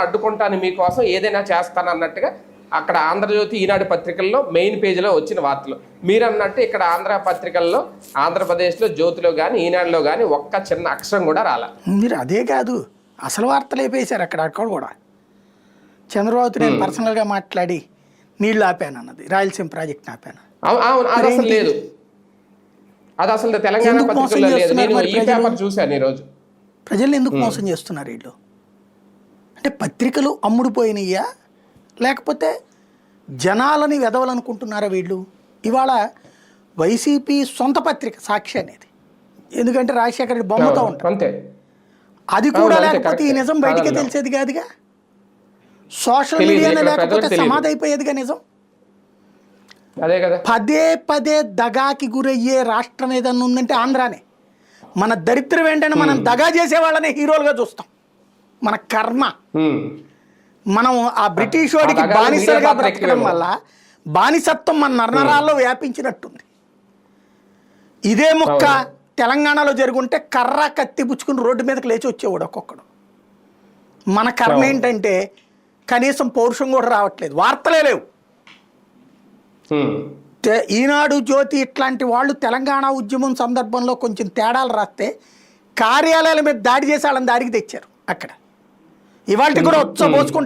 అడ్డుకుంటాను మీకోసం ఏదైనా చేస్తాను అన్నట్టుగా అక్కడ ఆంధ్రజ్యోతి ఈనాడు పత్రికల్లో మెయిన్ పేజీలో వచ్చిన వార్తలు. మీరు అన్నట్టు ఇక్కడ ఆంధ్ర పత్రికల్లో ఆంధ్రప్రదేశ్లో జ్యోతిలో కానీ ఈనాడులో కానీ ఒక్క చిన్న అక్షరం కూడా రాలా. మీరు అదే కాదు అసలు వార్తలు అయిపోయేశారు అక్కడ కూడా. చంద్రబాబుతో నేను పర్సనల్గా మాట్లాడి నీళ్లు ఆపాను అన్నది, రాయలసీమ ప్రాజెక్ట్ ఆపాను. అవును, అది అసలు లేదు, అది అసలు తెలంగాణ పత్రికల్లో లేదు. నేను ఈ పేపర్ చూశాను ఈరోజు. ప్రజల్ని ఎందుకు మోసం చేస్తున్నారు వీళ్ళు? అంటే పత్రికలు అమ్ముడుపోయినయ్యా లేకపోతే జనాలని వెదవాలనుకుంటున్నారా వీళ్ళు? ఇవాళ వైసీపీ సొంత పత్రిక సాక్షి అనేది, ఎందుకంటే రాజశేఖర రెడ్డి బొమ్మతో ఉంటారు, అది కూడా లేకపోతే ఈ నిజం బయటకే తెలిసేది కాదుగా. సోషల్ మీడియాలో లేకపోతే సమాధి అయిపోయేదిగా నిజం. పదే పదే దగాకి గురయ్యే రాష్ట్రం ఏదన్నా ఉందంటే ఆంధ్రానే. మన దరిద్రం ఏంటంటే మనం దగా చేసే వాళ్ళనే హీరోలుగా చూస్తాం. మన కర్మ. మనం ఆ బ్రిటిష్ వాడికి బానిసలుగా బ్రతకడం వల్ల బానిసత్వం మన నరనరాల్లో వ్యాపించినట్టుంది. ఇదే మొక్క తెలంగాణలో జరుగుంటే కర్ర కత్తి పుచ్చుకుని రోడ్డు మీదకి లేచి వచ్చేవాడు ఒక్కొక్కడు. మన కర్మ ఏంటంటే కనీసం పౌరుషం కూడా రావట్లేదు, వార్తలే లేవు. ఈనాడు జ్యోతి ఇట్లాంటి వాళ్ళు తెలంగాణ ఉద్యమం సందర్భంలో కొంచెం తేడాలు రాస్తే కార్యాలయాల మీద దాడి చేసి వాళ్ళని దాడికి తెచ్చారు. అక్కడ ఇవాళ కూడా ఉత్సవం పోసుకుంటారు.